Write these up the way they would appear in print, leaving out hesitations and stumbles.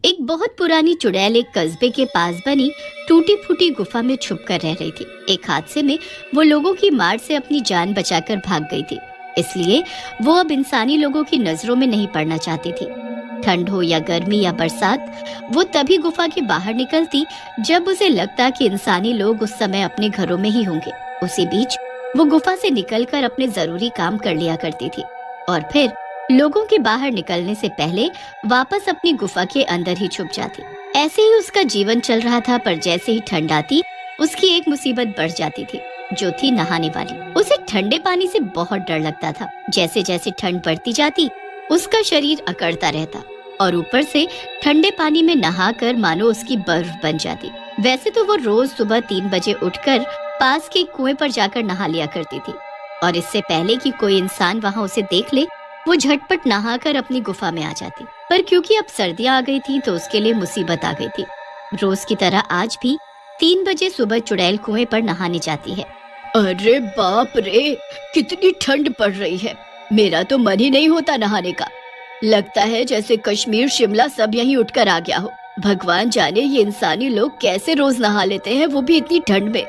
एक बहुत पुरानी चुड़ैल एक कस्बे के पास बनी टूटी फूटी गुफा में छुप कर रह रही थी। एक हादसे में वो लोगों की मार से अपनी जान बचाकर भाग गई थी, इसलिए वो अब इंसानी लोगों की नजरों में नहीं पड़ना चाहती थी। ठंड हो या गर्मी या बरसात, वो तभी गुफा के बाहर निकलती जब उसे लगता कि इंसानी लोग उस समय अपने घरों में ही होंगे। उसी बीच वो गुफा से निकलकर अपने जरूरी काम कर लिया करती थी और फिर लोगों के बाहर निकलने से पहले वापस अपनी गुफा के अंदर ही छुप जाती। ऐसे ही उसका जीवन चल रहा था, पर जैसे ही ठंड आती उसकी एक मुसीबत बढ़ जाती थी, जो थी नहाने वाली। उसे ठंडे पानी से बहुत डर लगता था। जैसे जैसे ठंड बढ़ती जाती उसका शरीर अकड़ता रहता और ऊपर से ठंडे पानी में नहाकर मानो उसकी बर्फ बन जाती। वैसे तो वो रोज सुबह 3 बजे उठकर पास के कुएं पर जाकर नहा लिया करती थी और इससे पहले कि कोई इंसान वहाँ उसे देख ले वो झटपट नहाकर अपनी गुफा में आ जाती। पर क्योंकि अब सर्दियाँ आ गई थी तो उसके लिए मुसीबत आ गई थी। रोज की तरह आज भी 3 बजे सुबह चुड़ैल कुएं पर नहाने जाती है। अरे बाप रे, कितनी ठंड पड़ रही है। मेरा तो मन ही नहीं होता नहाने का। लगता है जैसे कश्मीर शिमला सब यहीं उठकर आ गया हो। भगवान जाने ये इंसानी लोग कैसे रोज नहा लेते हैं, वो भी इतनी ठंड में।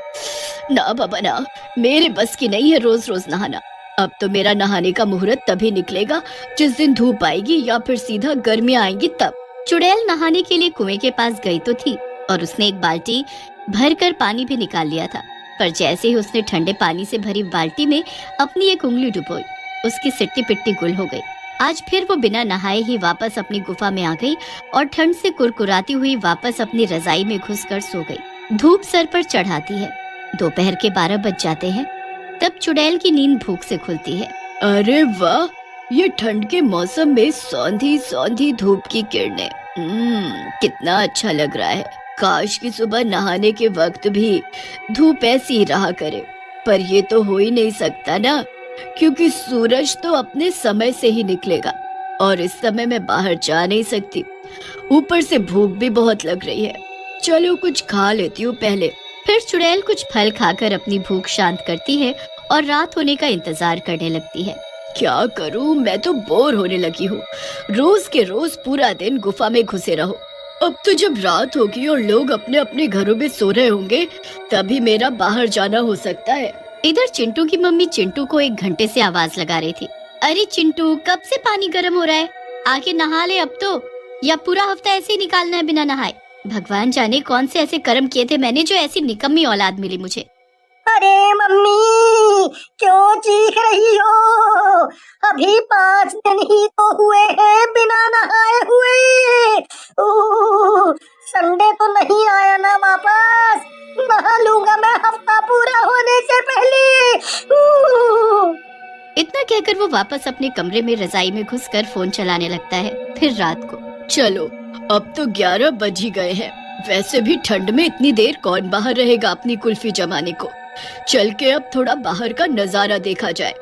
ना बाबा ना, मेरे बस की नहीं है रोज रोज नहाना। अब तो मेरा नहाने का मुहूर्त तभी निकलेगा जिस दिन धूप आएगी या फिर सीधा गर्मियाँ आएंगी तब। चुड़ैल नहाने के लिए कुएं के पास गई तो थी और उसने एक बाल्टी भर कर पानी भी निकाल लिया था, पर जैसे ही उसने ठंडे पानी से भरी बाल्टी में अपनी एक उंगली डुबोई, उसकी सिट्टी पिट्टी गुल हो गई। आज फिर वो बिना नहाए ही वापस अपनी गुफा में आ गई और ठंड से कुरकुराती हुई वापस अपनी रजाई में घुसकर सो गई। धूप सर पर चढ़ाती है। दोपहर के 12 बज जाते हैं, तब चुड़ैल की नींद भूख से खुलती है। अरे वाह, ये ठंड के मौसम में सौंधी सौंधी धूप की किरणें, कितना अच्छा लग रहा है। काश कि सुबह नहाने के वक्त भी धूप ऐसी ही रहा करे, पर ये तो हो ही नहीं सकता ना, क्योंकि सूरज तो अपने समय से ही निकलेगा और इस समय मैं बाहर जा नहीं सकती। ऊपर से भूख भी बहुत लग रही है। चलो कुछ खा लेती हूँ पहले। फिर चुड़ैल कुछ फल खाकर अपनी भूख शांत करती है और रात होने का इंतजार करने लगती है। क्या करूँ, मैं तो बोर होने लगी हूँ। रोज के रोज पूरा दिन गुफा में घुसे रहो। अब तो जब रात होगी और लोग अपने अपने घरों में सो रहे होंगे तभी मेरा बाहर जाना हो सकता है। इधर चिंटू की मम्मी चिंटू को 1 घंटे से आवाज लगा रही थी। अरे चिंटू, कब से पानी गर्म हो रहा है, आके नहा ले अब तो, या पूरा हफ्ता ऐसे ही निकालना है बिना नहाए। भगवान जाने कौन से ऐसे कर्म किए थे मैंने जो ऐसी निकम्मी औलाद मिली मुझे। अरे मम्मी, क्यों चीख रही हो? अभी 5 दिन ही तो हुए हैं बिना नहाए हुए। संडे तो नहीं आया ना वापस, नहा लूंगा मैं हफ्ता पूरा होने से पहले। इतना कहकर वो वापस अपने कमरे में रजाई में घुसकर फोन चलाने लगता है। फिर रात को, चलो अब तो 11 बज ही गए हैं। वैसे भी ठंड में इतनी देर कौन बाहर रहेगा अपनी कुल्फी जमाने को। चल के अब थोड़ा बाहर का नजारा देखा जाए।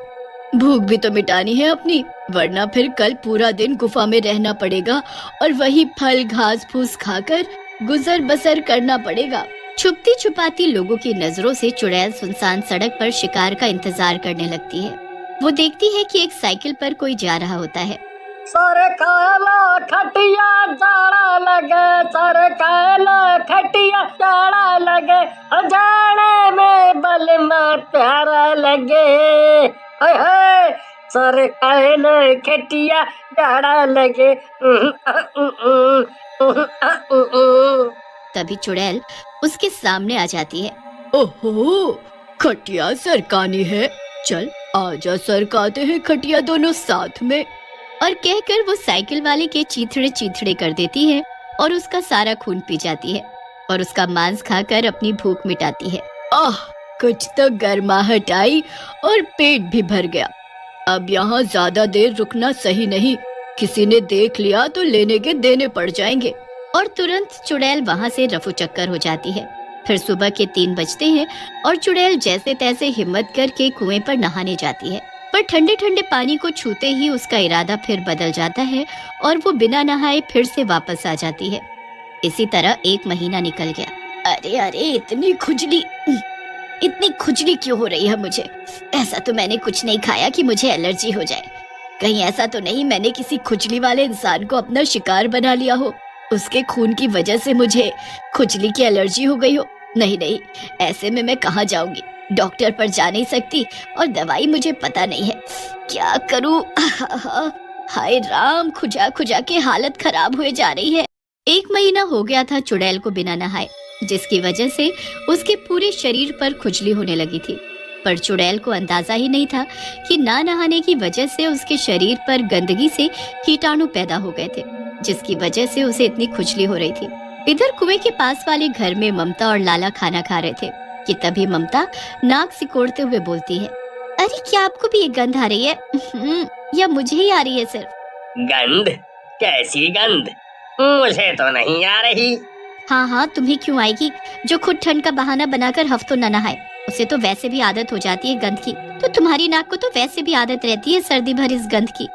भूख भी तो मिटानी है अपनी, वरना फिर कल पूरा दिन गुफा में रहना पड़ेगा और वही फल घास फूस खाकर गुजर बसर करना पड़ेगा। छुपती छुपाती लोगों की नजरों से चुड़ैल सुनसान सड़क पर शिकार का इंतजार करने लगती है। वो देखती है कि एक साइकिल पर कोई जा रहा होता है। सर काला खटिया जाड़ा लगे, सर काला खटिया जाड़ा लगे, जाड़े में बलमा प्यारा लगे। हाय हाय, सर काला खटिया जाड़ा लगे। तभी चुड़ैल उसके सामने आ जाती है। ओहो, खटिया सरकानी है। चल आजा सरकाते हैं खटिया दोनों साथ में। और कहकर वो साइकिल वाले के चीथड़े चीथड़े कर देती है और उसका सारा खून पी जाती है और उसका मांस खाकर अपनी भूख मिटाती है। आह, कुछ तो गर्माहट आई और पेट भी भर गया। अब यहाँ ज्यादा देर रुकना सही नहीं, किसी ने देख लिया तो लेने के देने पड़ जाएंगे। और तुरंत चुड़ैल वहाँ से रफू चक्कर हो जाती है। फिर सुबह के 3 बजते हैं और चुड़ैल जैसे तैसे हिम्मत करके कुएं पर नहाने जाती है, पर ठंडे ठंडे पानी को छूते ही उसका इरादा फिर बदल जाता है और वो बिना नहाए फिर से वापस आ जाती है। इसी तरह 1 महीना निकल गया। अरे अरे, इतनी खुजली क्यों हो रही है मुझे? ऐसा तो मैंने कुछ नहीं खाया कि मुझे एलर्जी हो जाए। कहीं ऐसा तो नहीं मैंने किसी खुजली वाले इंसान को अपना शिकार बना लिया हो? उसके खून की वजह से मुझे खुजली की एलर्जी हो गई हो। नहीं नहीं, ऐसे में मैं कहाँ जाऊंगी, डॉक्टर पर जा नहीं सकती और दवाई मुझे पता नहीं है, क्या करूं। हाय राम, खुजा खुजा के हालत खराब हुए जा रही है। 1 महीना हो गया था चुड़ैल को बिना नहाए, जिसकी वजह से उसके पूरे शरीर पर खुजली होने लगी थी। पर चुड़ैल को अंदाजा ही नहीं था कि ना नहाने की वजह से उसके शरीर पर गंदगी से कीटाणु पैदा हो गए थे, जिसकी वजह से उसे इतनी खुजली हो रही थी। इधर कुएं के पास वाले घर में ममता और लाला खाना खा रहे थे कि तभी ममता नाक सिकोड़ते हुए बोलती है, अरे क्या आपको भी ये गंध आ रही है? या मुझे ही आ रही है सिर्फ? गंध? कैसी गंध? मुझे तो नहीं आ रही। हाँ हाँ, तुम्हें क्यों आएगी? जो खुद ठंड का बहाना बनाकर हफ्तों न नहाए, उसे तो वैसे भी आदत हो जाती है गंध की। तो तुम्हारी नाक को तो वैसे भी आदत रहती है सर्दी भर इस गंध की।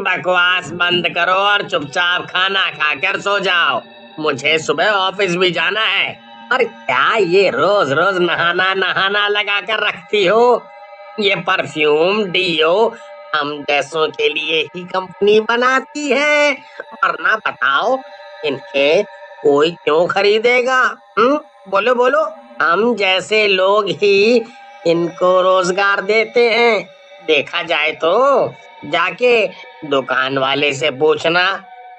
बकवास बंद करो और चुपचाप खाना खाकर सो जाओ। मुझे सुबह ऑफिस भी जाना है। और क्या ये रोज रोज नहाना नहाना लगा कर रखती हो? ये परफ्यूम डीओ हम जैसों के लिए ही कंपनी बनाती है, वरना बताओ इन्हें कोई क्यों खरीदेगा? बोलो बोलो, हम जैसे लोग ही इनको रोजगार देते हैं। देखा जाए तो जाके दुकान वाले से पूछना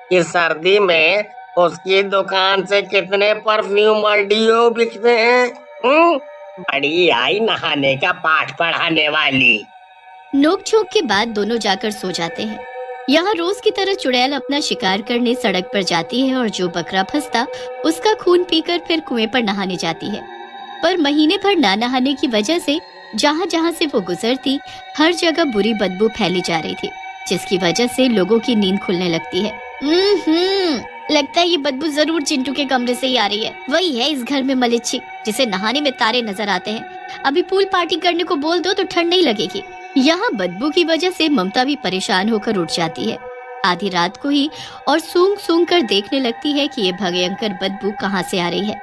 कि सर्दी में उसकी दुकान से कितने परफ्यूम और डीओ बिकते हैं। बड़ी आई नहाने का पाठ पढ़ाने वाली। नोक-झोंक के बाद दोनों जाकर सो जाते हैं। यहाँ रोज की तरह चुड़ैल अपना शिकार करने सड़क पर जाती है और जो बकरा फंसता उसका खून पीकर फिर कुएं पर नहाने जाती है। पर महीने भर ना नहाने की वजह से जहाँ जहाँ से वो गुजरती हर जगह बुरी बदबू फैली जा रही थी, जिसकी वजह से लोगों की नींद खुलने लगती है। लगता है ये बदबू जरूर चिंटू के कमरे से ही आ रही है। वही है इस घर में मलिच्छी, जिसे नहाने में तारे नजर आते हैं। अभी पूल पार्टी करने को बोल दो तो ठंड नहीं लगेगी। यहाँ बदबू की वजह से ममता भी परेशान होकर उठ जाती है आधी रात को ही और सूंघ सूंघ कर देखने लगती है कि ये भयंकर बदबू कहाँ से आ रही है।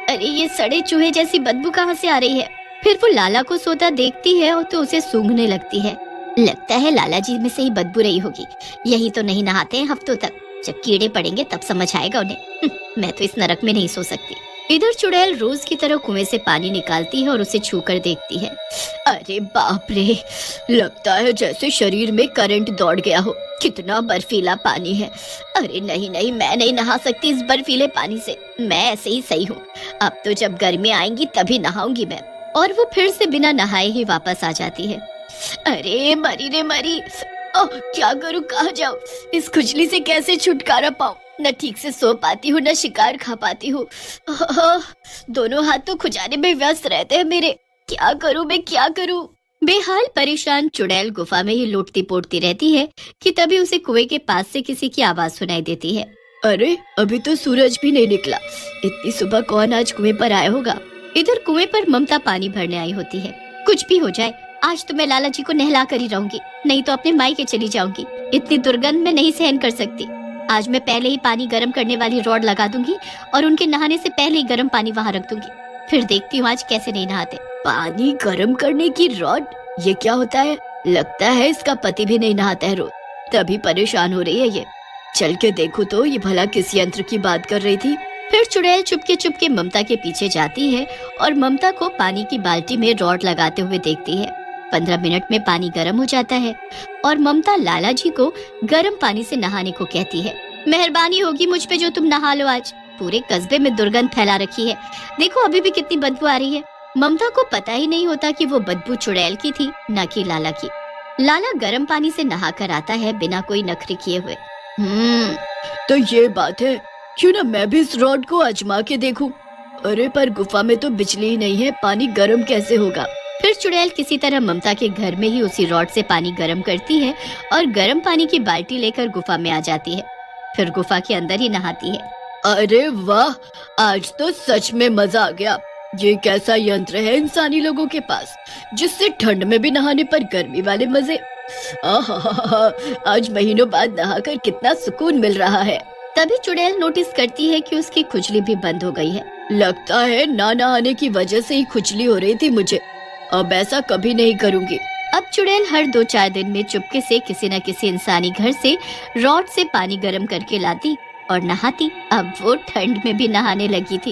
अरे ये सड़े चूहे जैसी बदबू कहाँ से आ रही है? फिर वो लाला को सोता देखती है और तो उसे सूंघने लगती है। लगता है लाला जी में से ही बदबू रही होगी। यही तो नहीं नहाते हैं हफ्तों तक, जब कीड़े पड़ेंगे तब समझ आएगा उन्हें। मैं तो इस नरक में नहीं सो सकती। इधर चुड़ैल रोज की तरह कुएं से पानी निकालती है और उसे छूकर देखती है। अरे बाप रे, लगता है जैसे शरीर में करंट दौड़ गया हो। कितना बर्फीला पानी है। अरे नहीं नहीं, मैं नहीं नहा सकती इस बर्फीले पानी से। मैं ऐसे ही सही हूँ। अब तो जब गर्मी आएंगी तभी नहाऊंगी मैं। और वो फिर से बिना नहाए ही वापस आ जाती है। अरे मरी रे मरी, क्या करूँ, कहाँ जाऊँ? इस खुजली से कैसे छुटकारा पाऊँ? न ठीक से सो पाती हूँ, न शिकार खा पाती हूँ। दोनों हाथ तो खुजाने में व्यस्त रहते हैं मेरे। क्या करूँ मैं, क्या करूँ? बेहाल परेशान चुड़ैल गुफा में ही लौटती पोड़ती रहती है कि तभी उसे कुएं के पास से किसी की आवाज सुनाई देती है। अरे अभी तो सूरज भी नहीं निकला, इतनी सुबह कौन आज कुएं पर आया होगा? इधर कुएं पर ममता पानी भरने आई होती है। कुछ भी हो जाए, आज तो मैं लाला जी को नहला कर ही रहूंगी, नहीं तो अपने मायके चली जाऊंगी। इतनी दुर्गंध मैं नहीं सहन कर सकती। आज मैं पहले ही पानी गर्म करने वाली रॉड लगा दूंगी और उनके नहाने से पहले ही गर्म पानी वहाँ रख दूंगी। फिर देखती हूँ आज कैसे नहीं नहाते। पानी गर्म करने की रॉड? ये क्या होता है? लगता है इसका पति भी नहीं नहाता है रोज, तभी परेशान हो रही है ये। चल के देखो तो ये भला किस यंत्र की बात कर रही थी। फिर चुड़ैल चुपके चुपके ममता के पीछे जाती है और ममता को पानी की बाल्टी में रॉड लगाते हुए देखती है। 15 मिनट में पानी गर्म हो जाता है और ममता लाला जी को गर्म पानी से नहाने को कहती है। मेहरबानी होगी मुझ पे जो तुम नहा लो आज। पूरे कस्बे में दुर्गंध फैला रखी है। देखो अभी भी कितनी बदबू आ रही है। ममता को पता ही नहीं होता कि वो बदबू चुड़ैल की थी, न कि लाला की। लाला गर्म पानी से नहा कर आता है बिना कोई नखरे किए हुए। तो ये बात है, क्यों ना मैं भी इस रॉड को आजमा के देखूं। अरे पर गुफा में तो बिजली ही नहीं है, पानी गर्म कैसे होगा? फिर चुड़ैल किसी तरह ममता के घर में ही उसी रॉड से पानी गर्म करती है और गर्म पानी की बाल्टी लेकर गुफा में आ जाती है। फिर गुफा के अंदर ही नहाती है। अरे वाह, आज तो सच में मजा आ गया। ये कैसा यंत्र है इंसानी लोगों के पास, जिससे ठंड में भी नहाने पर गर्मी वाले मजे। आज महीनों बाद नहाकर कितना सुकून मिल रहा है। तभी चुड़ैल नोटिस करती है कि उसकी खुजली भी बंद हो गई है। लगता है ना नहाने की वजह से ही खुजली हो रही थी मुझे। अब ऐसा कभी नहीं करूंगी। अब चुड़ैल हर 2-4 दिन में चुपके से किसी न किसी इंसानी घर से रॉड से पानी गर्म करके लाती और नहाती। अब वो ठंड में भी नहाने लगी थी।